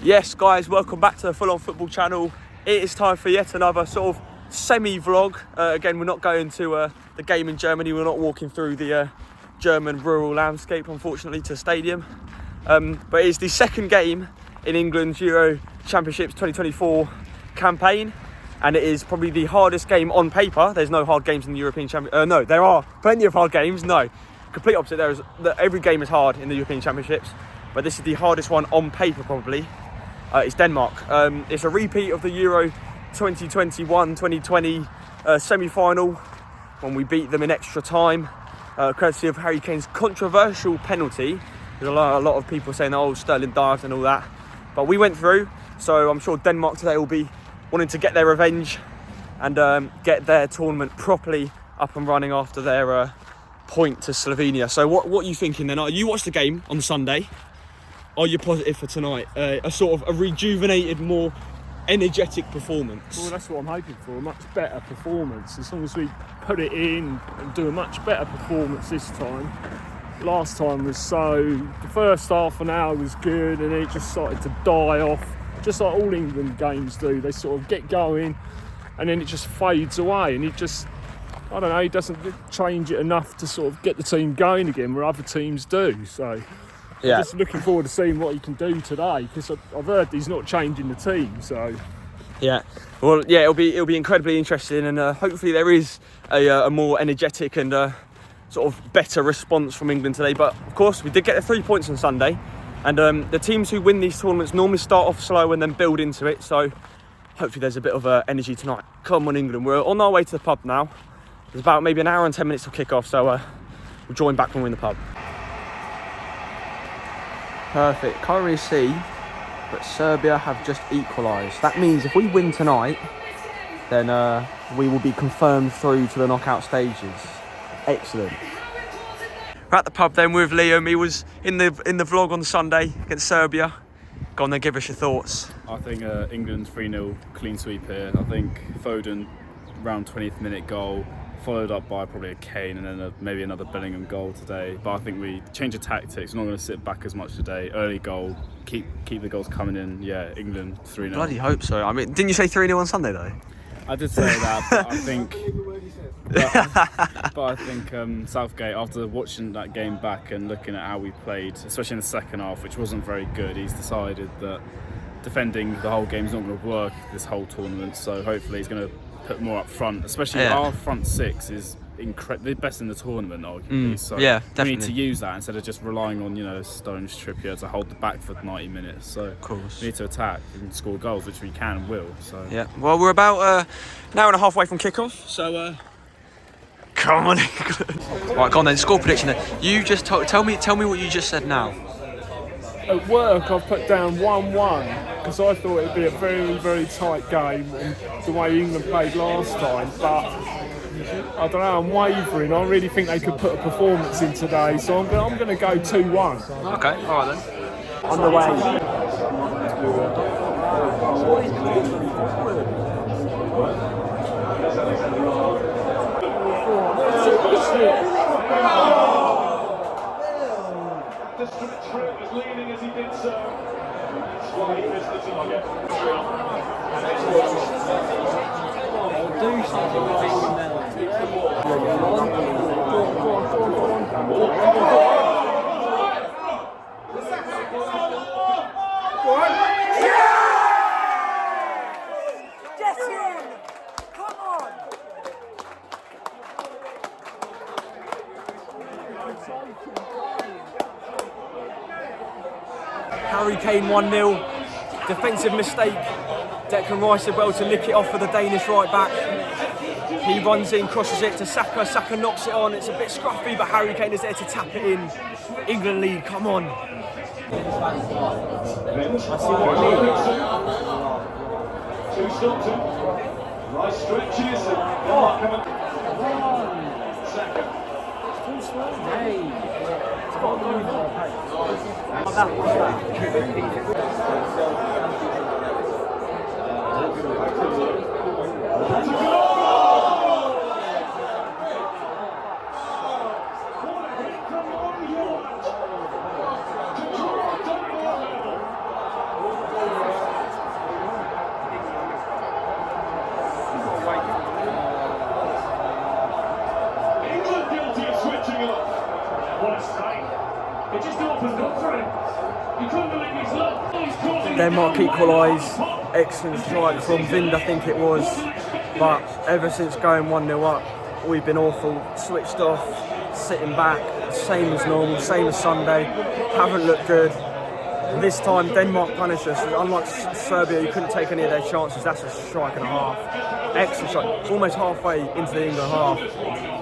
Yes guys, welcome back to the Full On Football channel. It is time for yet another sort of semi-vlog. Again, we're not going to the game in Germany. We're not walking through the German rural landscape, unfortunately, to the stadium. But it's the second game in England's Euro Championships 2024 campaign. And it is probably the hardest game on paper. There's no hard games in the European Championship. No, there are plenty of hard games. No, complete opposite. Every game is hard in the European Championships. But this is the hardest one on paper, probably. It's Denmark. It's a repeat of the Euro 2021-2020 semi-final when we beat them in extra time, courtesy of Harry Kane's controversial penalty. There's a lot of people saying, oh, Sterling dived and all that. But we went through, so I'm sure Denmark today will be wanting to get their revenge and get their tournament properly up and running after their point to Slovenia. So what are you thinking then? You watched the game on Sunday. Are you positive for tonight? A sort of a rejuvenated, more energetic performance? Well, that's what I'm hoping for, a much better performance. As long as we put it in and do a much better performance this time. Last time was the first half an hour was good and it just started to die off, just like all England games do. They sort of get going and then it just fades away and it just, I don't know, it doesn't change it enough to sort of get the team going again where other teams do. So yeah. I'm just looking forward to seeing what he can do today because I've heard he's not changing the team. So yeah, well, yeah, it'll be incredibly interesting, and hopefully there is a more energetic and sort of better response from England today. But of course, we did get the 3 points on Sunday, and the teams who win these tournaments normally start off slow and then build into it. So hopefully there's a bit of energy tonight. Come on, England! We're on our way to the pub now. There's about maybe an hour and 10 minutes till kick-off, so we'll join back when we're in the pub. Perfect. Can't really see, but Serbia have just equalised. That means if we win tonight, then we will be confirmed through to the knockout stages. Excellent. We're at the pub then with Liam. He was in the vlog on Sunday against Serbia. Go on then, give us your thoughts. I think England's 3-0 clean sweep here. I think Foden, around 20th minute goal, followed up by probably a Kane and then maybe another Bellingham goal today. But I think we change the tactics. We're not going to sit back as much today. Early goal, keep the goals coming in. Yeah, England 3-0. Bloody hope so. I mean, didn't you say 3-0 on Sunday though? I did say that, but I think Southgate, after watching that game back and looking at how we played, especially in the second half, which wasn't very good, he's decided that defending the whole game is not going to work this whole tournament. So hopefully he's going to put more up front, especially our front six is the best in the tournament, arguably. So yeah, definitely. We need to use that instead of just relying on Stones, Trippier to hold the back for 90 minutes. So of course we need to attack and score goals, which we can and will. So yeah, well, we're about an hour and a half away from kickoff, so come on, England. Right, go on then. Score prediction. Then. You just tell me what you just said now. at work I've put down 1-1 because I thought it'd be a very, very tight game and the way England played last time, but I don't know, I'm wavering. I really think they could put a performance in today, so I'm going to go 2-1. Okay, all right then. On the way. Trent was leaning as he did so. Swally missed the target. Do something with England now. Get in! Come on! Harry Kane 1-0. Defensive mistake. Declan Rice did well to lick it off for the Danish right back. He runs in, crosses it to Saka. Saka knocks it on. It's a bit scruffy, but Harry Kane is there to tap it in. England lead, come on. Two stops him. Rice stretches and Saka. Denmark equalise, excellent strike from Vind, I think it was. But ever since going 1-0 up, we've been awful. Switched off, sitting back, same as normal, same as Sunday. Haven't looked good. This time Denmark punished us. Unlike Serbia, you couldn't take any of their chances. That's a strike and a half. Excellent strike. Almost halfway into the England half.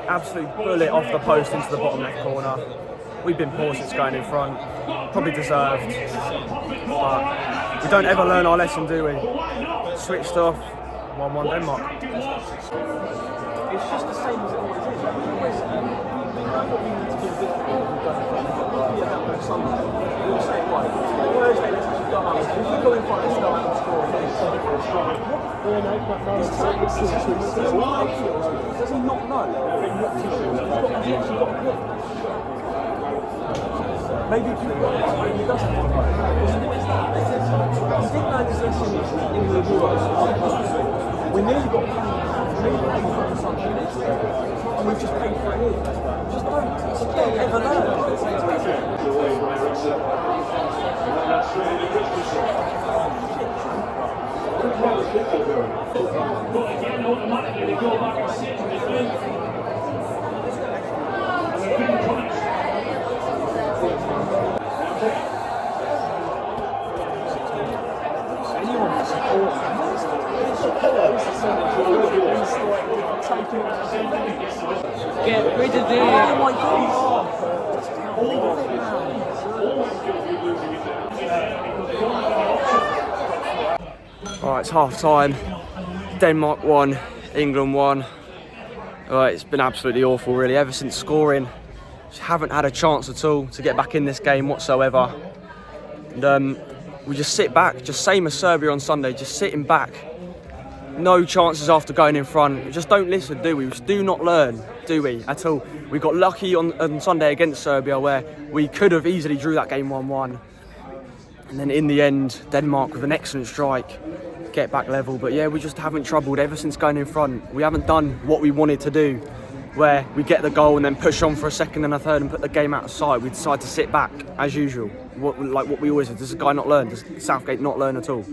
Absolute bullet off the post into the bottom left corner. We've been poor since going in front. Probably deserved. But we don't ever learn our lesson, do we? Switched off. 1-1 Denmark. It's just the same as it always is. We know what we need to do differently. We've done it on Sunday. We'll say, right, Thursday, let's just go out. If we go in front and start and score, does he not know? He's actually got a point. Maybe he doesn't know. He didn't know this lesson in the Euros. We nearly got paid for the Sunday, and we've just paid for it here. Just don't ever learn. Get rid of it. Oh my God. Alright, it's half time. Denmark won, England won. It's been absolutely awful, really. Ever since scoring, just haven't had a chance at all to get back in this game whatsoever. And we just sit back, just same as Serbia on Sunday, just sitting back. No chances after going in front. We just don't listen, do we? We just do not learn, do we, at all? We got lucky on Sunday against Serbia where we could have easily drew that game 1-1. And then in the end, Denmark with an excellent strike, get back level. But yeah, we just haven't troubled ever since going in front. We haven't done what we wanted to do, where we get the goal and then push on for a second and a third and put the game out of sight. We decide to sit back, as usual, like what we always do. Does this guy not learn? Does Southgate not learn at all?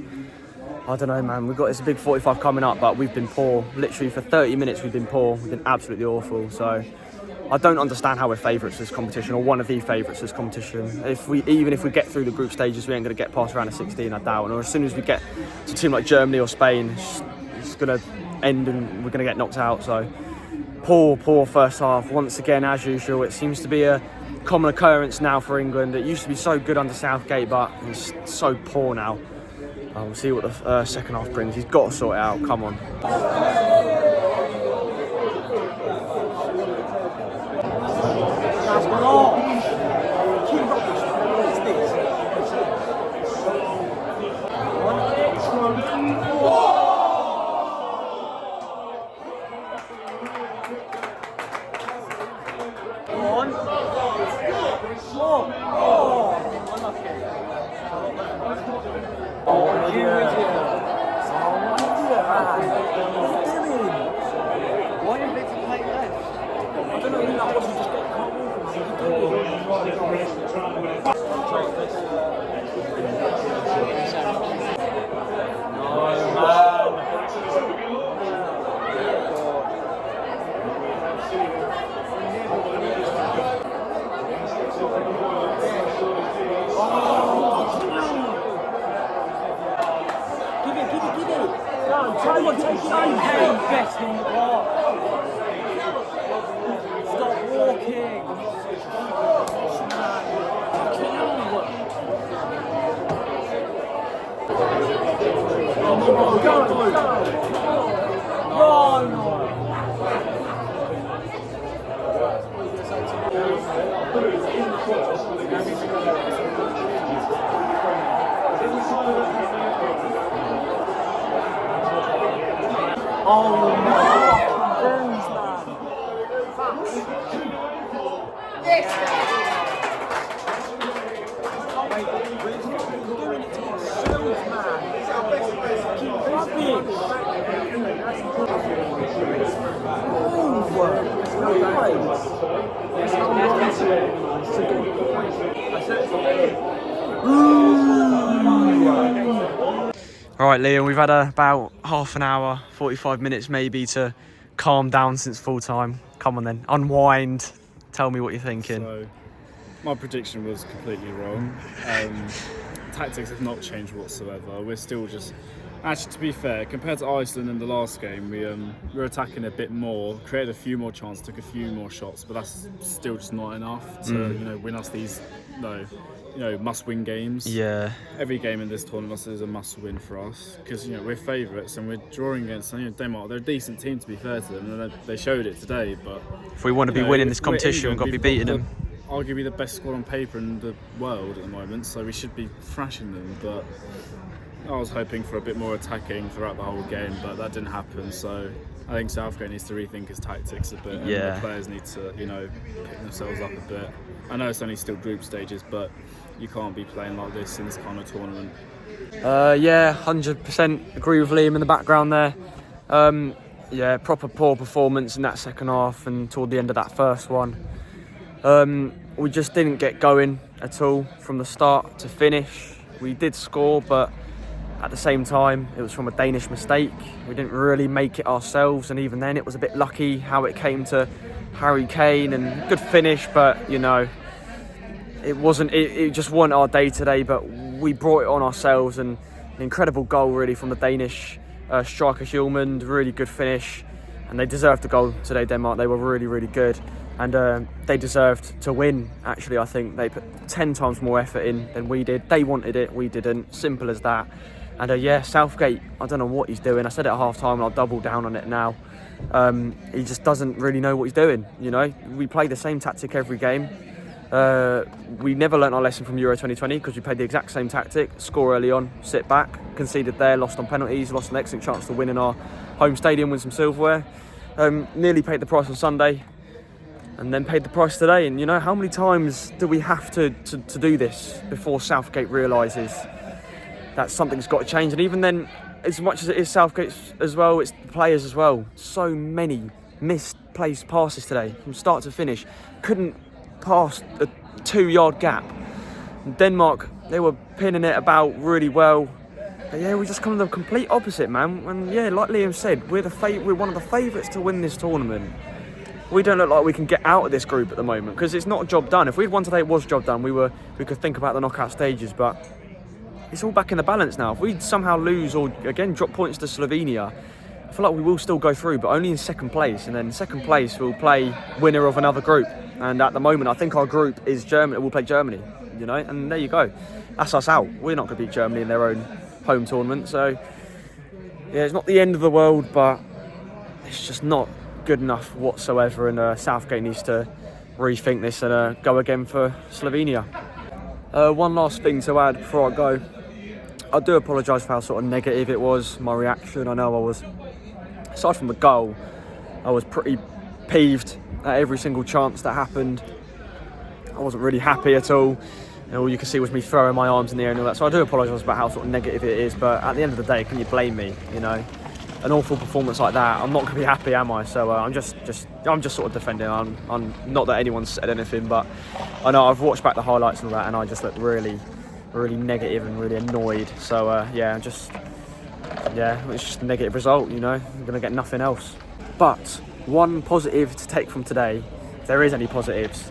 I don't know, man. It's a big 45 coming up, but we've been poor. Literally for 30 minutes we've been poor. We've been absolutely awful. So I don't understand how we're favourites this competition, or one of the favourites this competition. Even if we get through the group stages, we ain't going to get past round of 16, I doubt. Or as soon as we get to a team like Germany or Spain, it's going to end and we're going to get knocked out. So poor first half. Once again, as usual, it seems to be a common occurrence now for England. It used to be so good under Southgate, but it's so poor now. We'll see what the second half brings. He's got to sort it out. Come on. All right, Liam, we've had about half an hour, 45 minutes maybe to calm down since full time. Come on then, unwind. Tell me what you're thinking. So, my prediction was completely wrong. Tactics have not changed whatsoever. We're still just... Actually, to be fair, compared to Iceland in the last game, we were attacking a bit more, created a few more chances, took a few more shots, but that's still just not enough to win us these must-win games. Yeah. Every game in this tournament is a must-win for us because we're favourites and we're drawing against Denmark. They're a decent team, to be fair to them, and they showed it today. But if we want to be winning this competition, we've got to be beating them. Arguably the best squad on paper in the world at the moment, so we should be thrashing them. But I was hoping for a bit more attacking throughout the whole game, but that didn't happen. So I think Southgate needs to rethink his tactics a bit, and the players need to, pick themselves up a bit. I know it's only still group stages, but you can't be playing like this in this kind of tournament. 100% agree with Liam in the background there. Proper poor performance in that second half and toward the end of that first one. We just didn't get going at all from the start to finish. We did score, but at the same time, it was from a Danish mistake. We didn't really make it ourselves, and even then it was a bit lucky how it came to Harry Kane, and good finish, but it just wasn't our day today, but we brought it on ourselves, and an incredible goal really from the Danish striker Hjulmand, really good finish, and they deserved the goal today, Denmark. They were really, really good, and they deserved to win, actually. I think they put 10 times more effort in than we did. They wanted it, we didn't, simple as that. And Southgate, I don't know what he's doing. I said it at half-time and I'll double down on it now. He just doesn't really know what he's doing, We play the same tactic every game. We never learnt our lesson from Euro 2020 because we played the exact same tactic, score early on, sit back, conceded there, lost on penalties, lost an excellent chance to win in our home stadium, win some silverware. Nearly paid the price on Sunday and then paid the price today. And how many times do we have to do this before Southgate realises that something's got to change? And even then, as much as it is Southgate as well, it's the players as well. So many misplaced passes today from start to finish. Couldn't pass a 2-yard gap. Denmark, they were pinning it about really well. But we just come to the complete opposite, man. And like Liam said, we're one of the favourites to win this tournament. We don't look like we can get out of this group at the moment because it's not a job done. If we'd won today, it was job done. We could think about the knockout stages, but it's all back in the balance now. If we somehow lose or again drop points to Slovenia, I feel like we will still go through, but only in second place. And then in second place, we'll play winner of another group. And at the moment, I think our group is Germany. We'll play Germany, and there you go. That's us out. We're not going to beat Germany in their own home tournament. So, it's not the end of the world, but it's just not good enough whatsoever. And Southgate needs to rethink this and go again for Slovenia. One last thing to add before I go. I do apologise for how sort of negative it was, my reaction. I know I was, aside from the goal, I was pretty peeved at every single chance that happened. I wasn't really happy at all. All you could see was me throwing my arms in the air and all that. So I do apologise about how sort of negative it is, but at the end of the day, can you blame me? An awful performance like that, I'm not going to be happy, am I? So I'm just sort of defending. I'm not that anyone's said anything, but I know I've watched back the highlights and all that, and I just looked really, really negative and really annoyed. So it's just a negative result. I'm going to get nothing else. But one positive to take from today, if there is any positives,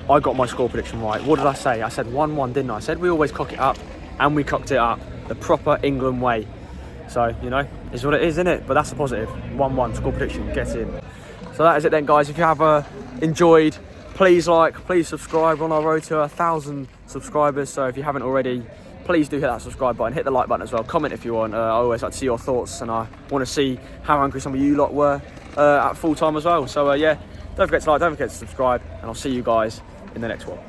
I got my score prediction right. What did I say? I said 1-1, didn't I? I said we always cock it up, and we cocked it up the proper England way. So, it's what it is, isn't it? But that's a positive. 1-1, score prediction, get in. So that is it then, guys. If you have enjoyed, please please subscribe. We're on our road to 1,000 subscribers. So if you haven't already, please do hit that subscribe button. Hit the like button as well. Comment if you want. I always like to see your thoughts, and I want to see how angry some of you lot were at full time as well. So, don't forget to like, don't forget to subscribe, and I'll see you guys in the next one.